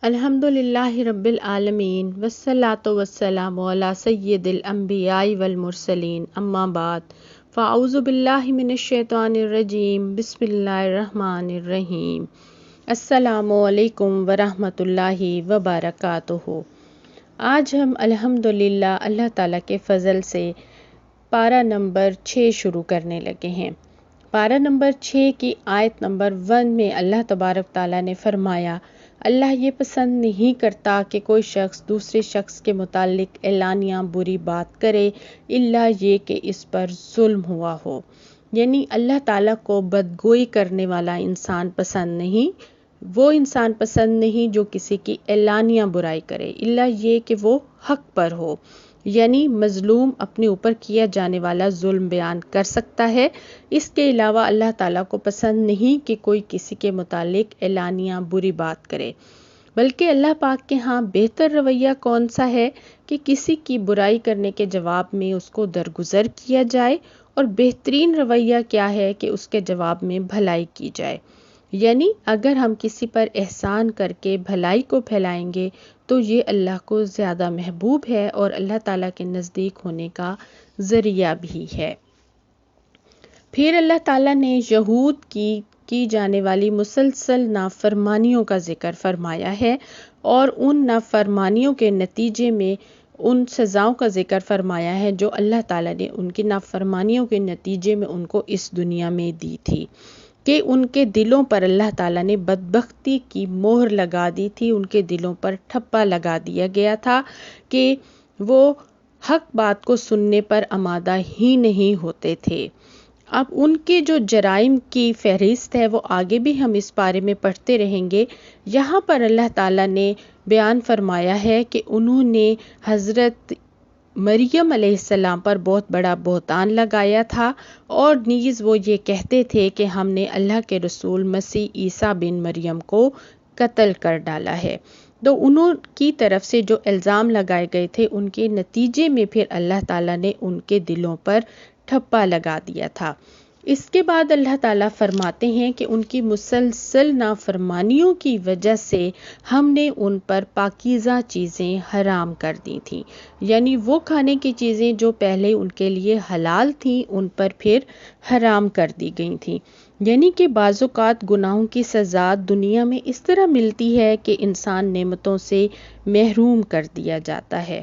الحمدللہ رب العالمین والصلاۃ والسلام علی سید الانبیاء والمرسلین اما بعد فاعوذ باللہ من الشیطان الرجیم بسم اللہ الرحمن الرحیم السلام علیکم ورحمۃ اللہ وبرکاتہ۔ آج ہم الحمدللہ اللہ تعالیٰ کے فضل سے پارہ نمبر 6 شروع کرنے لگے ہیں۔ پارہ نمبر 6 کی آیت نمبر 1 میں اللہ تبارک تعالیٰ نے فرمایا، اللہ یہ پسند نہیں کرتا کہ کوئی شخص دوسرے شخص کے متعلق اعلانیہ بری بات کرے الا یہ کہ اس پر ظلم ہوا ہو۔ یعنی اللہ تعالیٰ کو بدگوئی کرنے والا انسان پسند نہیں، وہ انسان پسند نہیں جو کسی کی اعلانیہ برائی کرے الا یہ کہ وہ حق پر ہو۔ یعنی مظلوم اپنے اوپر کیا جانے والا ظلم بیان کر سکتا ہے، اس کے علاوہ اللہ تعالیٰ کو پسند نہیں کہ کوئی کسی کے متعلق اعلانیہ بری بات کرے، بلکہ اللہ پاک کے ہاں بہتر رویہ کون سا ہے کہ کسی کی برائی کرنے کے جواب میں اس کو درگزر کیا جائے، اور بہترین رویہ کیا ہے کہ اس کے جواب میں بھلائی کی جائے۔ یعنی اگر ہم کسی پر احسان کر کے بھلائی کو پھیلائیں گے تو یہ اللہ کو زیادہ محبوب ہے اور اللہ تعالیٰ کے نزدیک ہونے کا ذریعہ بھی ہے۔ پھر اللہ تعالیٰ نے یہود کی جانے والی مسلسل نافرمانیوں کا ذکر فرمایا ہے، اور ان نافرمانیوں کے نتیجے میں ان سزاؤں کا ذکر فرمایا ہے جو اللہ تعالیٰ نے ان کی نافرمانیوں کے نتیجے میں ان کو اس دنیا میں دی تھی، کہ ان کے دلوں پر اللہ تعالیٰ نے بدبختی کی مہر لگا دی تھی، ان کے دلوں پر ٹھپا لگا دیا گیا تھا کہ وہ حق بات کو سننے پر آمادہ ہی نہیں ہوتے تھے۔ اب ان کے جو جرائم کی فہرست ہے وہ آگے بھی ہم اس بارے میں پڑھتے رہیں گے۔ یہاں پر اللہ تعالیٰ نے بیان فرمایا ہے کہ انہوں نے حضرت مریم علیہ السلام پر بہت بڑا بہتان لگایا تھا، اور نیز وہ یہ کہتے تھے کہ ہم نے اللہ کے رسول مسیح عیسیٰ بن مریم کو قتل کر ڈالا ہے۔ تو انہوں کی طرف سے جو الزام لگائے گئے تھے ان کے نتیجے میں پھر اللہ تعالیٰ نے ان کے دلوں پر ٹھپا لگا دیا تھا۔ اس کے بعد اللہ تعالیٰ فرماتے ہیں کہ ان کی مسلسل نافرمانیوں کی وجہ سے ہم نے ان پر پاکیزہ چیزیں حرام کر دی تھیں، یعنی وہ کھانے کی چیزیں جو پہلے ان کے لیے حلال تھیں ان پر پھر حرام کر دی گئی تھیں۔ یعنی کہ بعض اوقات گناہوں کی سزا دنیا میں اس طرح ملتی ہے کہ انسان نعمتوں سے محروم کر دیا جاتا ہے،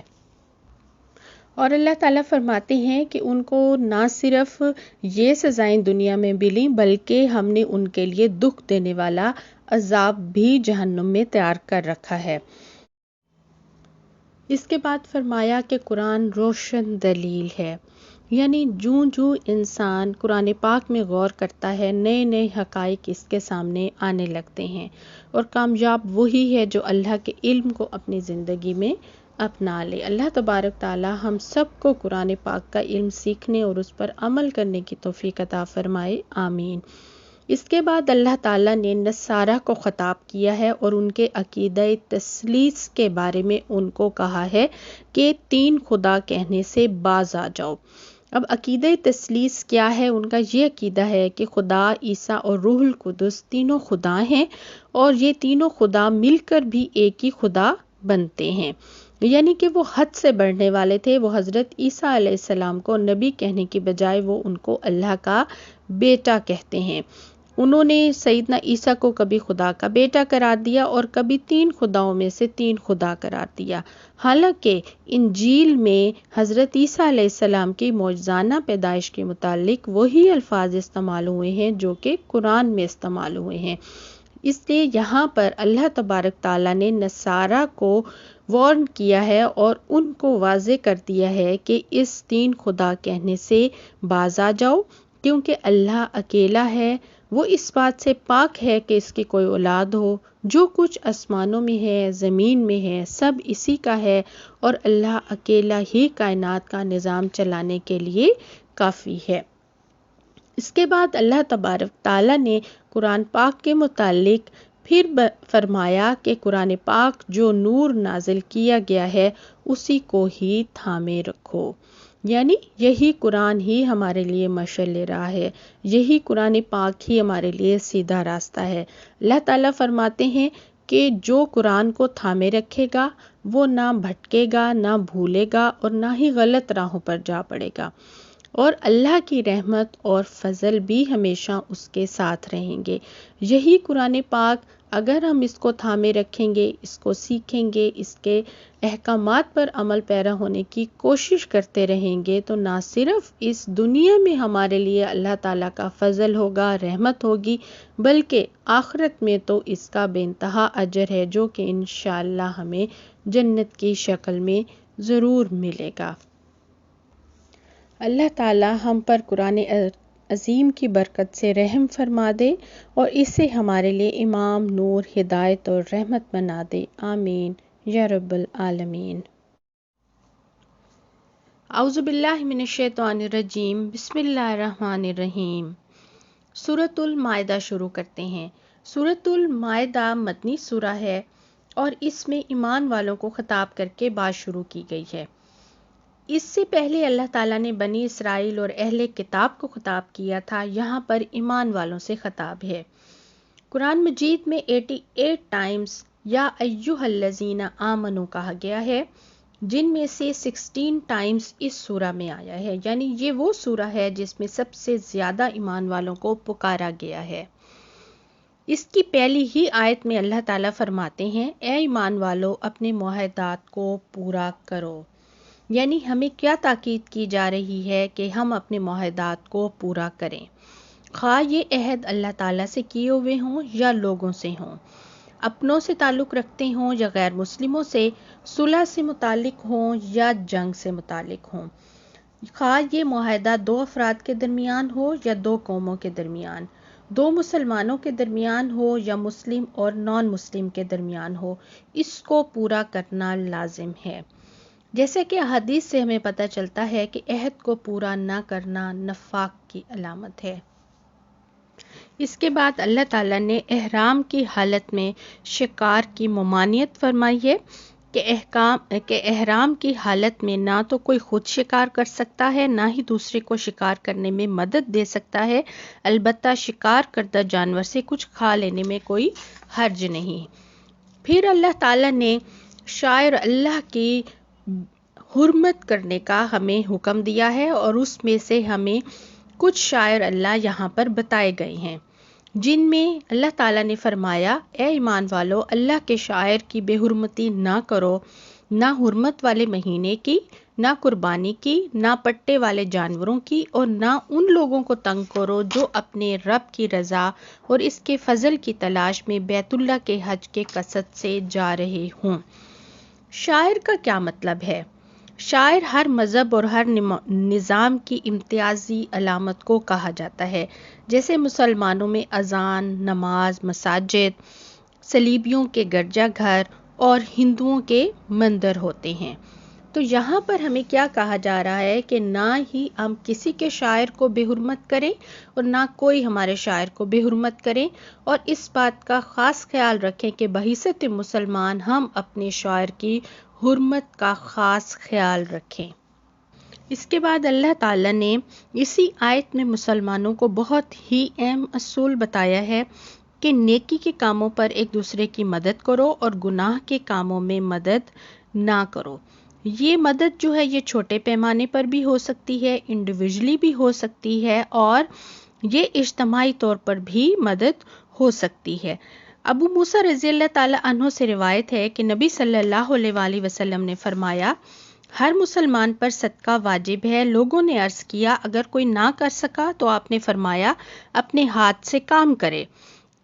اور اللہ تعالیٰ فرماتے ہیں کہ ان کو نہ صرف یہ سزائیں دنیا میں ملیں بلکہ ہم نے ان کے لیے دکھ دینے والا عذاب بھی جہنم میں تیار کر رکھا ہے۔ اس کے بعد فرمایا کہ قرآن روشن دلیل ہے، یعنی جوں انسان قرآن پاک میں غور کرتا ہے نئے نئے حقائق اس کے سامنے آنے لگتے ہیں، اور کامیاب وہی ہے جو اللہ کے علم کو اپنی زندگی میں اپنا لے۔ اللہ تبارک تعالی ہم سب کو قرآن پاک کا علم سیکھنے اور اس پر عمل کرنے کی توفیق عطا فرمائے، آمین۔ اس کے بعد اللہ تعالیٰ نے نصارہ کو خطاب کیا ہے اور ان کے عقیدہ تثلیث کے بارے میں ان کو کہا ہے کہ 3 خدا کہنے سے باز آ جاؤ۔ اب عقیدہ تثلیث کیا ہے؟ ان کا یہ عقیدہ ہے کہ خدا، عیسیٰ اور روح القدس تینوں خدا ہیں، اور یہ تینوں خدا مل کر بھی ایک ہی خدا بنتے ہیں۔ یعنی کہ وہ حد سے بڑھنے والے تھے، وہ حضرت عیسیٰ علیہ السلام کو نبی کہنے کی بجائے وہ ان کو اللہ کا بیٹا کہتے ہیں۔ انہوں نے سیدنا عیسیٰ کو کبھی خدا کا بیٹا قرار دیا اور کبھی 3 خداؤں میں سے 3 خدا قرار دیا، حالانکہ انجیل میں حضرت عیسیٰ علیہ السلام کی معجزانہ پیدائش کے متعلق وہی الفاظ استعمال ہوئے ہیں جو کہ قرآن میں استعمال ہوئے ہیں۔ اس لیے یہاں پر اللہ تبارک تعالیٰ نے نصارہ کو وارن کیا ہے اور ان کو واضح کر دیا ہے کہ اس 3 خدا کہنے سے باز آ جاؤ، کیونکہ اللہ اکیلا ہے، وہ اس بات سے پاک ہے کہ اس کی کوئی اولاد ہو۔ جو کچھ آسمانوں میں ہے، زمین میں ہے، سب اسی کا ہے، اور اللہ اکیلا ہی کائنات کا نظام چلانے کے لیے کافی ہے۔ اس کے بعد اللہ تبارک تعالیٰ نے قرآن پاک کے متعلق پھر فرمایا کہ قرآن پاک جو نور نازل کیا گیا ہے اسی کو ہی تھامے رکھو، یعنی یہی قرآن ہی ہمارے لیے مشعل راہ ہے، یہی قرآن پاک ہی ہمارے لیے سیدھا راستہ ہے۔ اللہ تعالیٰ فرماتے ہیں کہ جو قرآن کو تھامے رکھے گا وہ نہ بھٹکے گا، نہ بھولے گا اور نہ ہی غلط راہوں پر جا پڑے گا، اور اللہ کی رحمت اور فضل بھی ہمیشہ اس کے ساتھ رہیں گے۔ یہی قرآن پاک اگر ہم اس کو تھامے رکھیں گے، اس کو سیکھیں گے، اس کے احکامات پر عمل پیرا ہونے کی کوشش کرتے رہیں گے، تو نہ صرف اس دنیا میں ہمارے لیے اللہ تعالیٰ کا فضل ہوگا، رحمت ہوگی، بلکہ آخرت میں تو اس کا بے انتہا اجر ہے، جو کہ انشاءاللہ ہمیں جنت کی شکل میں ضرور ملے گا۔ اللہ تعالیٰ ہم پر قرآن عظیم کی برکت سے رحم فرما دے اور اسے ہمارے لیے امام، نور، ہدایت اور رحمت بنا دے، آمین یا رب العالمین۔ اعوذ باللہ من الشیطان الرجیم، بسم اللہ الرحمن الرحیم۔ سورۃ المائدہ شروع کرتے ہیں۔ سورۃ المائدہ مدنی سورہ ہے اور اس میں ایمان والوں کو خطاب کر کے بات شروع کی گئی ہے۔ اس سے پہلے اللہ تعالیٰ نے بنی اسرائیل اور اہل کتاب کو خطاب کیا تھا، یہاں پر ایمان والوں سے خطاب ہے۔ قرآن مجید میں 88 ٹائمز یا ایھا الذین آمنوا کہا گیا ہے، جن میں سے 16 ٹائمز اس سورہ میں آیا ہے، یعنی یہ وہ سورہ ہے جس میں سب سے زیادہ ایمان والوں کو پکارا گیا ہے۔ اس کی پہلی ہی آیت میں اللہ تعالیٰ فرماتے ہیں، اے ایمان والو اپنے معاہدات کو پورا کرو، یعنی ہمیں کیا تاکید کی جا رہی ہے کہ ہم اپنے معاہدات کو پورا کریں، خواہ یہ عہد اللہ تعالیٰ سے کیے ہوئے ہوں یا لوگوں سے ہوں، اپنوں سے تعلق رکھتے ہوں یا غیر مسلموں سے، صلح سے متعلق ہوں یا جنگ سے متعلق ہوں، خواہ یہ معاہدہ 2 افراد کے درمیان ہو یا 2 قوموں کے درمیان، 2 مسلمانوں کے درمیان ہو یا مسلم اور نان مسلم کے درمیان ہو، اس کو پورا کرنا لازم ہے۔ جیسے کہ احادیث سے ہمیں پتہ چلتا ہے کہ عہد کو پورا نہ کرنا نفاق کی علامت ہے۔ اس کے بعد اللہ تعالیٰ نے احرام کی حالت میں شکار کی ممانعت فرمائی ہے کہ احرام کی حالت میں نہ تو کوئی خود شکار کر سکتا ہے، نہ ہی دوسرے کو شکار کرنے میں مدد دے سکتا ہے، البتہ شکار کردہ جانور سے کچھ کھا لینے میں کوئی حرج نہیں۔ پھر اللہ تعالیٰ نے شعائر اللہ کی حرمت کرنے کا ہمیں حکم دیا ہے، اور اس میں سے ہمیں کچھ شعائر اللہ یہاں پر بتائے گئے ہیں، جن میں اللہ تعالیٰ نے فرمایا، اے ایمان والو اللہ کے شعائر کی بے حرمتی نہ کرو، نہ حرمت والے مہینے کی، نہ قربانی کی، نہ پٹے والے جانوروں کی، اور نہ ان لوگوں کو تنگ کرو جو اپنے رب کی رضا اور اس کے فضل کی تلاش میں بیت اللہ کے حج کے قصد سے جا رہے ہوں۔ شاعر کا کیا مطلب ہے؟ شاعر ہر مذہب اور ہر نظام کی امتیازی علامت کو کہا جاتا ہے، جیسے مسلمانوں میں اذان، نماز، مساجد، صلیبیوں کے گرجا گھر اور ہندوؤں کے مندر ہوتے ہیں۔ تو یہاں پر ہمیں کیا کہا جا رہا ہے کہ نہ ہی ہم کسی کے شاعر کو بے حرمت کریں اور نہ کوئی ہمارے شاعر کو بے حرمت کریں، اور اس بات کا خاص خیال رکھیں کہ بحیثیت مسلمان ہم اپنے شاعر کی حرمت کا خاص خیال رکھیں۔ اس کے بعد اللہ تعالیٰ نے اسی آیت میں مسلمانوں کو بہت ہی اہم اصول بتایا ہے کہ نیکی کے کاموں پر ایک دوسرے کی مدد کرو اور گناہ کے کاموں میں مدد نہ کرو۔ یہ مدد جو ہے یہ چھوٹے پیمانے پر بھی ہو سکتی ہے، انڈیویجلی بھی ہو سکتی ہے، اور یہ اجتماعی طور پر بھی مدد ہو سکتی ہے۔ ابو موسیٰ رضی اللہ تعالیٰ عنہ سے روایت ہے کہ نبی صلی اللہ علیہ وآلہ وسلم نے فرمایا، ہر مسلمان پر صدقہ واجب ہے۔ لوگوں نے عرض کیا، اگر کوئی نہ کر سکا تو آپ نے فرمایا، اپنے ہاتھ سے کام کرے،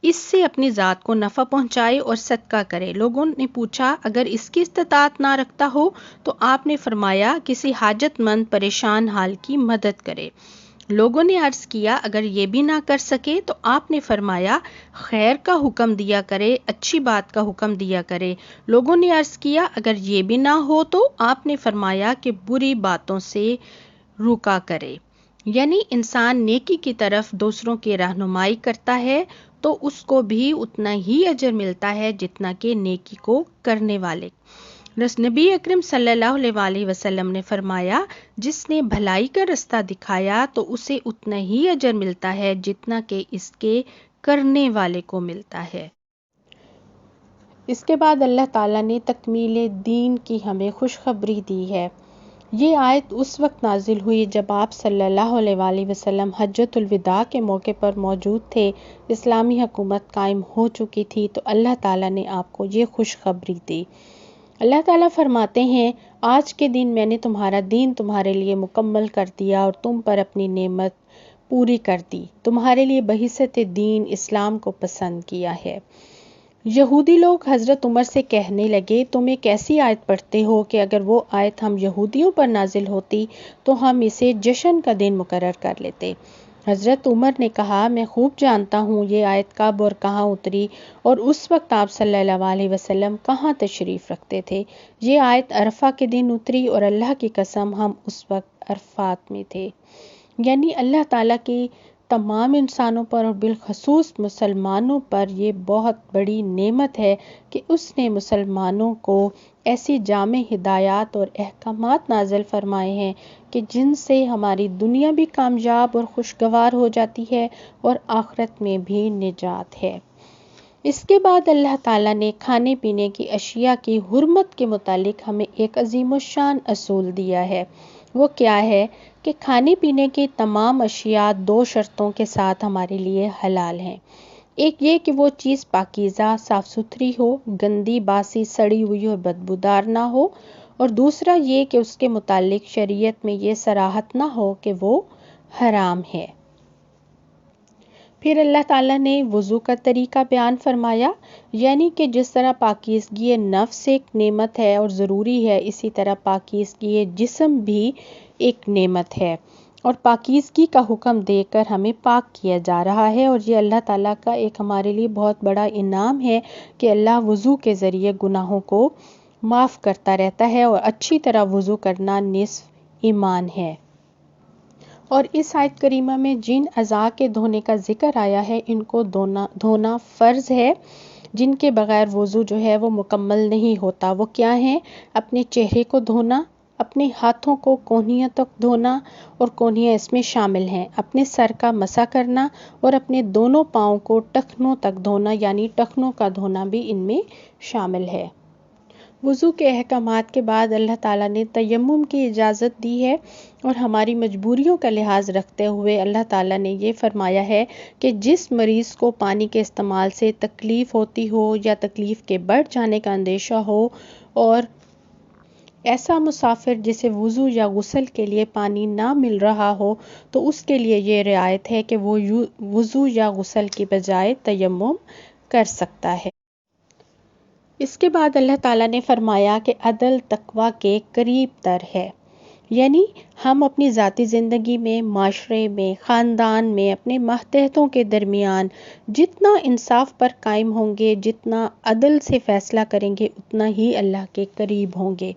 اس سے اپنی ذات کو نفع پہنچائے اور صدقہ کرے۔ لوگوں نے پوچھا، اگر اس کی استطاعت نہ رکھتا ہو؟ تو آپ نے فرمایا، کسی حاجت مند پریشان حال کی مدد کرے۔ لوگوں نے عرض کیا، اگر یہ بھی نہ کر سکے؟ تو آپ نے فرمایا، خیر کا حکم دیا کرے، اچھی بات کا حکم دیا کرے۔ لوگوں نے عرض کیا، اگر یہ بھی نہ ہو؟ تو آپ نے فرمایا کہ بری باتوں سے روکا کرے۔ یعنی انسان نیکی کی طرف دوسروں کی رہنمائی کرتا ہے تو اس کو بھی اتنا ہی اجر ملتا ہے جتنا کہ نیکی کو کرنے والے۔ نبی اکرم صلی اللہ علیہ وآلہ وسلم نے فرمایا، جس نے بھلائی کا رستہ دکھایا تو اسے اتنا ہی اجر ملتا ہے جتنا کہ اس کے کرنے والے کو ملتا ہے۔ اس کے بعد اللہ تعالیٰ نے تکمیل دین کی ہمیں خوشخبری دی ہے۔ یہ آیت اس وقت نازل ہوئی جب آپ صلی اللہ علیہ وآلہ وسلم حجۃ الوداع کے موقع پر موجود تھے، اسلامی حکومت قائم ہو چکی تھی، تو اللہ تعالیٰ نے آپ کو یہ خوشخبری دی۔ اللہ تعالیٰ فرماتے ہیں، آج کے دن میں نے تمہارا دین تمہارے لیے مکمل کر دیا اور تم پر اپنی نعمت پوری کر دی، تمہارے لیے بحیثیت دین اسلام کو پسند کیا ہے۔ یہودی لوگ حضرت عمر سے کہنے لگے، تم ایک ایسی آیت پڑھتے ہو کہ اگر وہ آیت ہم یہودیوں پر نازل ہوتی تو ہم اسے جشن کا دن مقرر کر لیتے۔ حضرت عمر نے کہا، میں خوب جانتا ہوں یہ آیت کب اور کہاں اتری اور اس وقت آپ صلی اللہ علیہ وسلم کہاں تشریف رکھتے تھے۔ یہ آیت عرفہ کے دن اتری اور اللہ کی قسم ہم اس وقت عرفات میں تھے۔ یعنی اللہ تعالیٰ کی تمام انسانوں پر اور بالخصوص مسلمانوں پر یہ بہت بڑی نعمت ہے کہ اس نے مسلمانوں کو ایسی جامع ہدایات اور احکامات نازل فرمائے ہیں کہ جن سے ہماری دنیا بھی کامیاب اور خوشگوار ہو جاتی ہے اور آخرت میں بھی نجات ہے۔ اس کے بعد اللہ تعالیٰ نے کھانے پینے کی اشیاء کی حرمت کے متعلق ہمیں ایک عظیم الشان اصول دیا ہے۔ وہ کیا ہے کہ کھانے پینے کی تمام اشیاء دو شرطوں کے ساتھ ہمارے لیے حلال ہیں۔ ایک یہ کہ وہ چیز پاکیزہ صاف ستھری ہو، گندی باسی سڑی ہوئی اور بدبودار نہ ہو، اور دوسرا یہ کہ اس کے متعلق شریعت میں یہ صراحت نہ ہو کہ وہ حرام ہے۔ پھر اللہ تعالیٰ نے وضو کا طریقہ بیان فرمایا، یعنی کہ جس طرح پاکیزگی نفس ایک نعمت ہے اور ضروری ہے، اسی طرح پاکیزگی جسم بھی ایک نعمت ہے، اور پاکیزگی کا حکم دے کر ہمیں پاک کیا جا رہا ہے، اور یہ اللہ تعالیٰ کا ایک ہمارے لیے بہت بڑا انعام ہے کہ اللہ وضو کے ذریعے گناہوں کو معاف کرتا رہتا ہے، اور اچھی طرح وضو کرنا نصف ایمان ہے۔ اور اس آیت کریمہ میں جن اعضاء کے دھونے کا ذکر آیا ہے ان کو دھونا فرض ہے، جن کے بغیر وضو جو ہے وہ مکمل نہیں ہوتا۔ وہ کیا ہیں؟ اپنے چہرے کو دھونا، اپنے ہاتھوں کو کونیاں تک دھونا، اور کونیاں اس میں شامل ہیں، اپنے سر کا مسح کرنا، اور اپنے دونوں پاؤں کو ٹخنوں تک دھونا، یعنی ٹخنوں کا دھونا بھی ان میں شامل ہے۔ وضو کے احکامات کے بعد اللہ تعالیٰ نے تیمم کی اجازت دی ہے، اور ہماری مجبوریوں کا لحاظ رکھتے ہوئے اللہ تعالیٰ نے یہ فرمایا ہے کہ جس مریض کو پانی کے استعمال سے تکلیف ہوتی ہو یا تکلیف کے بڑھ جانے کا اندیشہ ہو، اور ایسا مسافر جسے وضو یا غسل کے لیے پانی نہ مل رہا ہو، تو اس کے لیے یہ رعایت ہے کہ وہ وضو یا غسل کی بجائے تیمم کر سکتا ہے۔ اس کے بعد اللہ تعالیٰ نے فرمایا کہ عدل تقویٰ کے قریب تر ہے، یعنی ہم اپنی ذاتی زندگی میں، معاشرے میں، خاندان میں، اپنے ماتحتوں کے درمیان جتنا انصاف پر قائم ہوں گے، جتنا عدل سے فیصلہ کریں گے، اتنا ہی اللہ کے قریب ہوں گے۔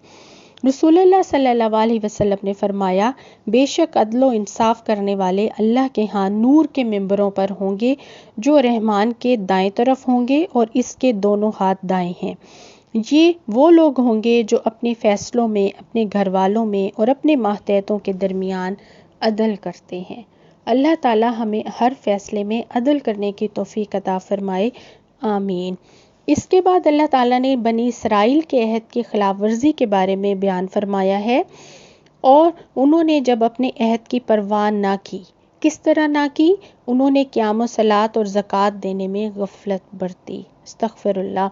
رسول اللہ صلی اللہ علیہ وسلم نے فرمایا، بے شک عدل و انصاف کرنے والے اللہ کے ہاں نور کے ممبروں پر ہوں گے جو رحمان کے دائیں طرف ہوں گے اور اس کے دونوں ہاتھ دائیں ہیں۔ یہ وہ لوگ ہوں گے جو اپنے فیصلوں میں، اپنے گھر والوں میں اور اپنے ماتحتوں کے درمیان عدل کرتے ہیں۔ اللہ تعالی ہمیں ہر فیصلے میں عدل کرنے کی توفیق عطا فرمائے، آمین۔ اس کے بعد اللہ تعالیٰ نے بنی اسرائیل کے عہد کی خلاف ورزی کے بارے میں بیان فرمایا ہے، اور انہوں نے جب اپنے عہد کی پرواہ نہ کی، کس طرح نہ کی؟ انہوں نے قیام و صلاۃ اور زکوٰۃ دینے میں غفلت برتی، استغفر اللہ،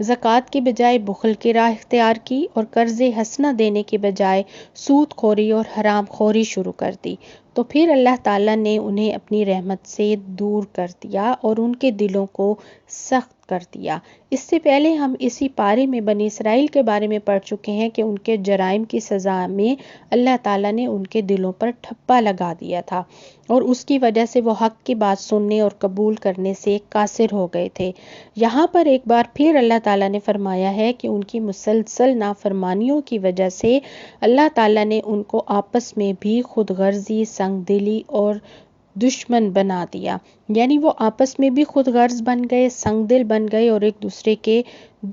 زکوٰۃ کی بجائے بخل کی راہ اختیار کی، اور قرض حسنہ دینے کی بجائے سود خوری اور حرام خوری شروع کر دی، تو پھر اللہ تعالیٰ نے انہیں اپنی رحمت سے دور کر دیا اور ان کے دلوں کو سخت کر دیا۔ اس سے پہلے ہم اسی پارے میں بنی اسرائیل کے بارے میں پڑھ چکے ہیں کہ ان کے جرائم کی سزا میں اللہ تعالیٰ نے ان کے دلوں پر ٹھپا لگا دیا تھا، اور اس کی وجہ سے وہ حق کی بات سننے اور قبول کرنے سے قاصر ہو گئے تھے۔ یہاں پر ایک بار پھر اللہ تعالیٰ نے فرمایا ہے کہ ان کی مسلسل نافرمانیوں کی وجہ سے اللہ تعالیٰ نے ان کو آپس میں بھی خود غرضی، سنگ دلی اور دشمن بنا دیا، یعنی وہ آپس میں بھی خود غرض بن گئے، سنگ دل بن گئے اور ایک دوسرے کے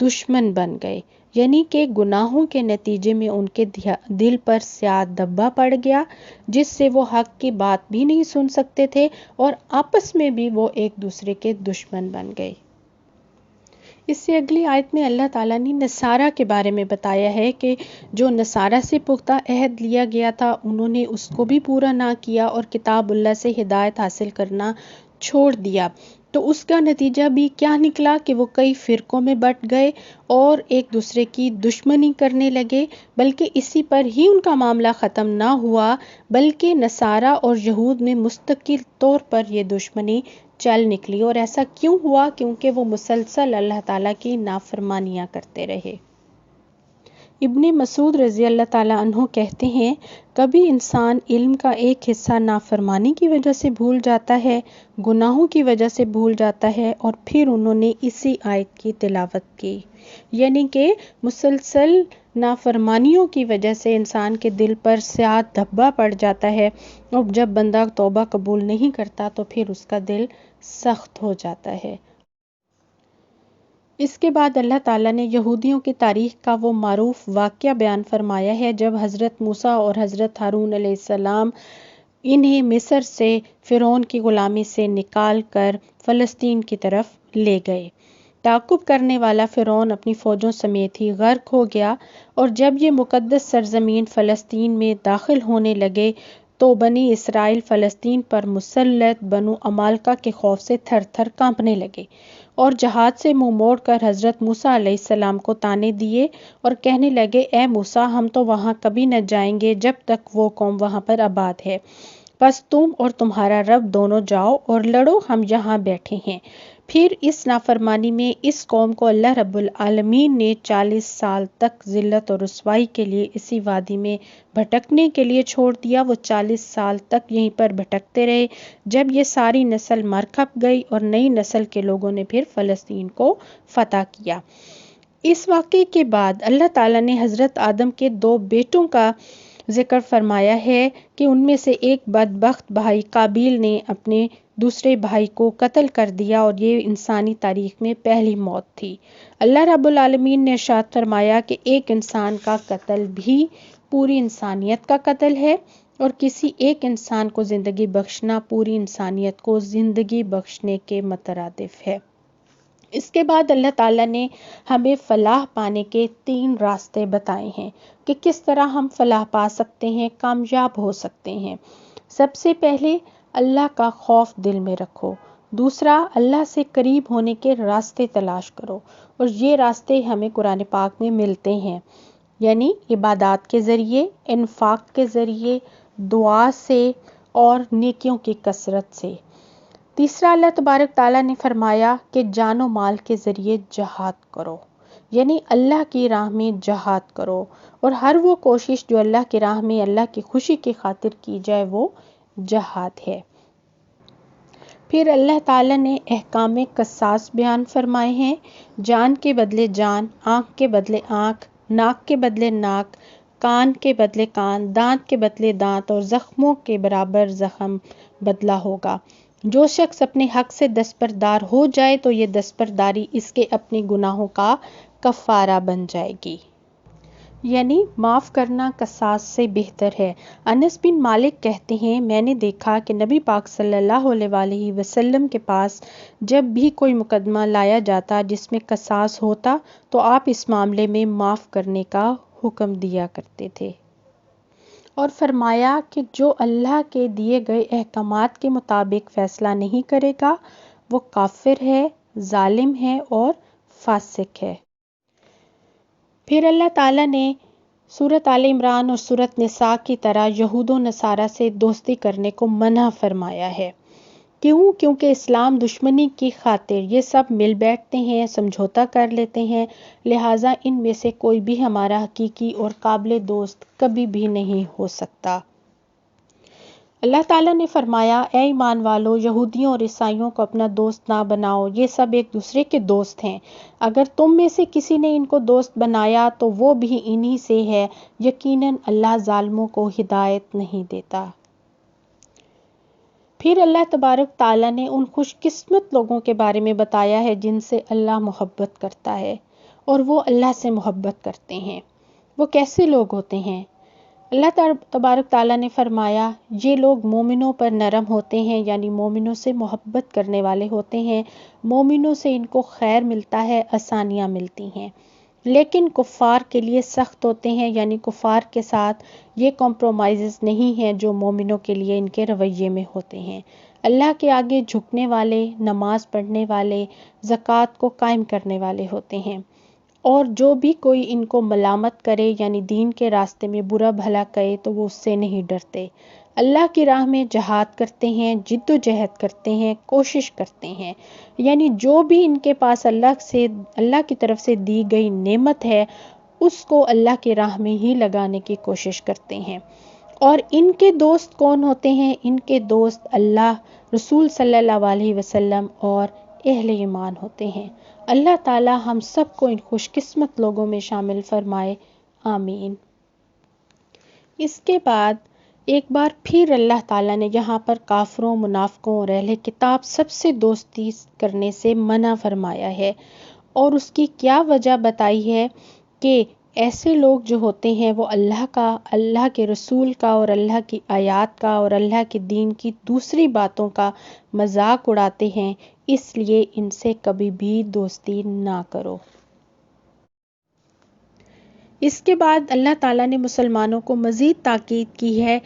دشمن بن گئے، یعنی کہ گناہوں کے نتیجے میں ان کے دل پر سیاہ دبا پڑ گیا، جس سے وہ حق کی بات بھی نہیں سن سکتے تھے، اور آپس میں بھی وہ ایک دوسرے کے دشمن بن گئے۔ اس سے اگلی آیت میں اللہ تعالیٰ نے نصارہ کے بارے میں بتایا ہے کہ جو نصارہ سے پختہ عہد لیا گیا تھا انہوں نے اس کو بھی پورا نہ کیا اور کتاب اللہ سے ہدایت حاصل کرنا چھوڑ دیا، تو اس کا نتیجہ بھی کیا نکلا کہ وہ کئی فرقوں میں بٹ گئے اور ایک دوسرے کی دشمنی کرنے لگے۔ بلکہ اسی پر ہی ان کا معاملہ ختم نہ ہوا، بلکہ نصارہ اور یہود میں مستقل طور پر یہ دشمنی چل نکلی۔ اور ایسا کیوں ہوا؟ کیونکہ وہ مسلسل اللہ تعالیٰ کی نافرمانیاں کرتے رہے۔ ابن مسعود رضی اللہ تعالیٰ عنہ کہتے ہیں، کبھی انسان علم کا ایک حصہ نافرمانی کی وجہ سے بھول جاتا ہے، گناہوں کی وجہ سے بھول جاتا ہے، اور پھر انہوں نے اسی آیت کی تلاوت کی، یعنی کہ مسلسل نافرمانیوں کی وجہ سے انسان کے دل پر سیاہ دھبا پڑ جاتا ہے، اور جب بندہ توبہ قبول نہیں کرتا تو پھر اس کا دل سخت ہو جاتا ہے۔ اس کے بعد اللہ تعالیٰ نے یہودیوں کی تاریخ کا وہ معروف واقعہ بیان فرمایا ہے جب حضرت موسیٰ اور حضرت ہارون علیہ السلام انہیں مصر سے فرعون کی غلامی سے نکال کر فلسطین کی طرف لے گئے۔ تعقب کرنے والا فرعون اپنی فوجوں سمیت ہی غرق ہو گیا، اور جب یہ مقدس سرزمین فلسطین میں داخل ہونے لگے تو بنی اسرائیل فلسطین پر مسلط بنو عمالقہ کے خوف سے تھر تھر کانپنے لگے، اور جہاد سے منہ موڑ کر حضرت موسیٰ علیہ السلام کو طعنے دیے اور کہنے لگے، اے موسیٰ، ہم تو وہاں کبھی نہ جائیں گے جب تک وہ قوم وہاں پر آباد ہے، بس تم اور تمہارا رب دونوں جاؤ اور لڑو، ہم یہاں بیٹھے ہیں۔ پھر اس نافرمانی میں اس قوم کو اللہ رب العالمین نے 40 سال تک ذلت اور رسوائی کے لیے اسی وادی میں بھٹکنے کے لیے چھوڑ دیا۔ وہ 40 سال تک یہیں پر بھٹکتے رہے، جب یہ ساری نسل مر کھپ گئی اور نئی نسل کے لوگوں نے پھر فلسطین کو فتح کیا۔ اس واقعے کے بعد اللہ تعالیٰ نے حضرت آدم کے 2 بیٹوں کا ذکر فرمایا ہے کہ ان میں سے ایک بدبخت بھائی قابیل نے اپنے دوسرے بھائی کو قتل کر دیا، اور یہ انسانی تاریخ میں پہلی موت تھی۔ اللہ رب العالمین نے ارشاد فرمایا کہ ایک انسان کا قتل بھی پوری انسانیت کا قتل ہے، اور کسی ایک انسان کو زندگی بخشنا پوری انسانیت کو زندگی بخشنے کے مترادف ہے۔ اس کے بعد اللہ تعالیٰ نے ہمیں فلاح پانے کے 3 راستے بتائے ہیں کہ کس طرح ہم فلاح پا سکتے ہیں، کامیاب ہو سکتے ہیں۔ سب سے پہلے اللہ کا خوف دل میں رکھو، دوسرا اللہ سے قریب ہونے کے راستے تلاش کرو، اور یہ راستے ہمیں قرآن پاک میں ملتے ہیں، یعنی عبادات کے ذریعے، انفاق کے ذریعے، دعا سے اور نیکیوں کی کثرت سے۔ تیسرا اللہ تبارک تعالیٰ نے فرمایا کہ جان و مال کے ذریعے جہاد کرو، یعنی اللہ کی راہ میں جہاد کرو، اور ہر وہ کوشش جو اللہ کی راہ میں اللہ کی خوشی کی خاطر کی جائے وہ جہاد ہے۔ پھر اللہ تعالیٰ نے احکام قصاص بیان فرمائے ہیں، جان کے بدلے جان، آنکھ کے بدلے آنکھ، ناک کے بدلے ناک، کان کے بدلے کان، دانت کے بدلے دانت، اور زخموں کے برابر زخم بدلہ ہوگا۔ جو شخص اپنے حق سے دستبردار ہو جائے تو یہ دستبرداری اس کے اپنے گناہوں کا کفارہ بن جائے گی، یعنی معاف کرنا قصاص سے بہتر ہے۔ انس بن مالک کہتے ہیں، میں نے دیکھا کہ نبی پاک صلی اللہ علیہ وآلہ وسلم کے پاس جب بھی کوئی مقدمہ لایا جاتا جس میں قصاص ہوتا تو آپ اس معاملے میں معاف کرنے کا حکم دیا کرتے تھے، اور فرمایا کہ جو اللہ کے دیے گئے احکامات کے مطابق فیصلہ نہیں کرے گا وہ کافر ہے، ظالم ہے اور فاسق ہے۔ پھر اللہ تعالیٰ نے سورۃ آل عمران اور سورۃ نساء کی طرح یہود و نصارہ سے دوستی کرنے کو منع فرمایا ہے۔ کیوں؟ کیونکہ اسلام دشمنی کی خاطر یہ سب مل بیٹھتے ہیں، سمجھوتا کر لیتے ہیں، لہٰذا ان میں سے کوئی بھی ہمارا حقیقی اور قابل دوست کبھی بھی نہیں ہو سکتا۔ اللہ تعالیٰ نے فرمایا، اے ایمان والو، یہودیوں اور عیسائیوں کو اپنا دوست نہ بناؤ، یہ سب ایک دوسرے کے دوست ہیں، اگر تم میں سے کسی نے ان کو دوست بنایا تو وہ بھی انہی سے ہے، یقیناً اللہ ظالموں کو ہدایت نہیں دیتا۔ پھر اللہ تبارک تعالیٰ نے ان خوش قسمت لوگوں کے بارے میں بتایا ہے جن سے اللہ محبت کرتا ہے اور وہ اللہ سے محبت کرتے ہیں۔ وہ کیسے لوگ ہوتے ہیں؟ اللہ تبارک تعالیٰ نے فرمایا یہ لوگ مومنوں پر نرم ہوتے ہیں، یعنی مومنوں سے محبت کرنے والے ہوتے ہیں، مومنوں سے ان کو خیر ملتا ہے، آسانیاں ملتی ہیں، لیکن کفار کے لیے سخت ہوتے ہیں، یعنی کفار کے ساتھ یہ کمپرومائزز نہیں ہیں جو مومنوں کے لیے ان کے رویے میں ہوتے ہیں۔ اللہ کے آگے جھکنے والے، نماز پڑھنے والے، زکوٰۃ کو قائم کرنے والے ہوتے ہیں، اور جو بھی کوئی ان کو ملامت کرے یعنی دین کے راستے میں برا بھلا کہے تو وہ اس سے نہیں ڈرتے، اللہ کی راہ میں جہاد کرتے ہیں، جد و جہد کرتے ہیں، کوشش کرتے ہیں، یعنی جو بھی ان کے پاس اللہ کی طرف سے دی گئی نعمت ہے اس کو اللہ کی راہ میں ہی لگانے کی کوشش کرتے ہیں۔ اور ان کے دوست کون ہوتے ہیں؟ ان کے دوست اللہ، رسول صلی اللہ علیہ وسلم اور اہل ایمان ہوتے ہیں۔ اللہ تعالی ہم سب کو ان خوش قسمت لوگوں میں شامل فرمائے، آمین۔ اس کے بعد ایک بار پھر اللہ تعالیٰ نے یہاں پر کافروں، منافقوں اور اہل کتاب سب سے دوستی کرنے سے منع فرمایا ہے، اور اس کی کیا وجہ بتائی ہے کہ ایسے لوگ جو ہوتے ہیں وہ اللہ کا، اللہ کے رسول کا اور اللہ کی آیات کا اور اللہ کے دین کی دوسری باتوں کا مذاق اڑاتے ہیں، اس لیے ان سے کبھی بھی دوستی نہ کرو۔ اس کے بعد اللہ تعالیٰ نے مسلمانوں کو مزید تاکید کی ہے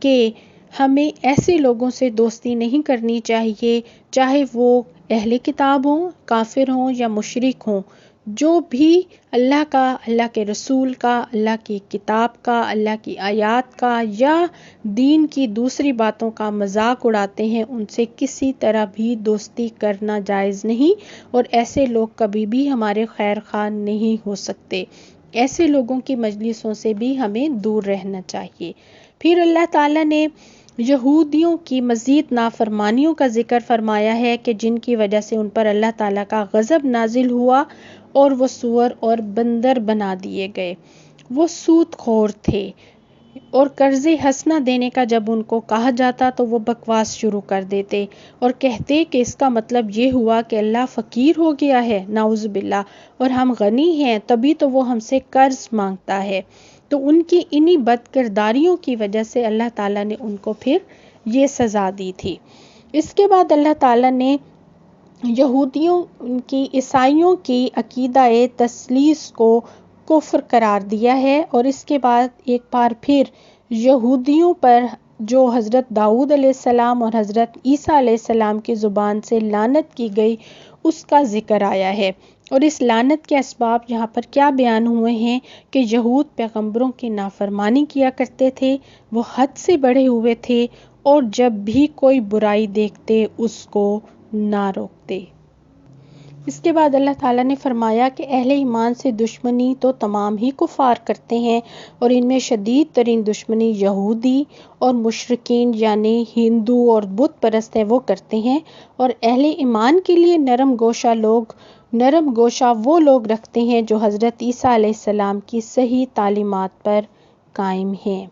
کہ ہمیں ایسے لوگوں سے دوستی نہیں کرنی چاہیے، چاہے وہ اہل کتاب ہوں، کافر ہوں یا مشرک ہوں، جو بھی اللہ کا، اللہ کے رسول کا، اللہ کی کتاب کا، اللہ کی آیات کا یا دین کی دوسری باتوں کا مذاق اڑاتے ہیں، ان سے کسی طرح بھی دوستی کرنا جائز نہیں، اور ایسے لوگ کبھی بھی ہمارے خیر خواہ نہیں ہو سکتے۔ ایسے لوگوں کی مجلسوں سے بھی ہمیں دور رہنا چاہیے۔ پھر اللہ تعالیٰ نے یہودیوں کی مزید نافرمانیوں کا ذکر فرمایا ہے کہ جن کی وجہ سے ان پر اللہ تعالیٰ کا غضب نازل ہوا اور وہ سور اور بندر بنا دیے گئے۔ وہ سود خور تھے، اور قرض حسنہ دینے کا جب ان کو کہا جاتا تو وہ بکواس شروع کر دیتے اور کہتے کہ اس کا مطلب یہ ہوا کہ اللہ فقیر ہو گیا ہے، نعوذ باللہ، اور ہم غنی ہیں تبھی تو وہ ہم سے قرض مانگتا ہے۔ تو ان کی انہی بد کرداریوں کی وجہ سے اللہ تعالیٰ نے ان کو پھر یہ سزا دی تھی۔ اس کے بعد اللہ تعالیٰ نے یہودیوں کی، عیسائیوں کی عقیدہ تثلیث کو کفر قرار دیا ہے، اور اس کے بعد ایک بار پھر یہودیوں پر جو حضرت داؤد علیہ السلام اور حضرت عیسیٰ علیہ السلام کی زبان سے لعنت کی گئی اس کا ذکر آیا ہے، اور اس لعنت کے اسباب یہاں پر کیا بیان ہوئے ہیں کہ یہود پیغمبروں کی نافرمانی کیا کرتے تھے، وہ حد سے بڑھے ہوئے تھے، اور جب بھی کوئی برائی دیکھتے اس کو نہ روکتے۔ اس کے بعد اللہ تعالیٰ نے فرمایا کہ اہل ایمان سے دشمنی تو تمام ہی کفار کرتے ہیں، اور ان میں شدید ترین دشمنی یہودی اور مشرکین یعنی ہندو اور بت پرست ہیں وہ کرتے ہیں، اور اہل ایمان کے لیے نرم گوشہ وہ لوگ رکھتے ہیں جو حضرت عیسیٰ علیہ السلام کی صحیح تعلیمات پر قائم ہیں۔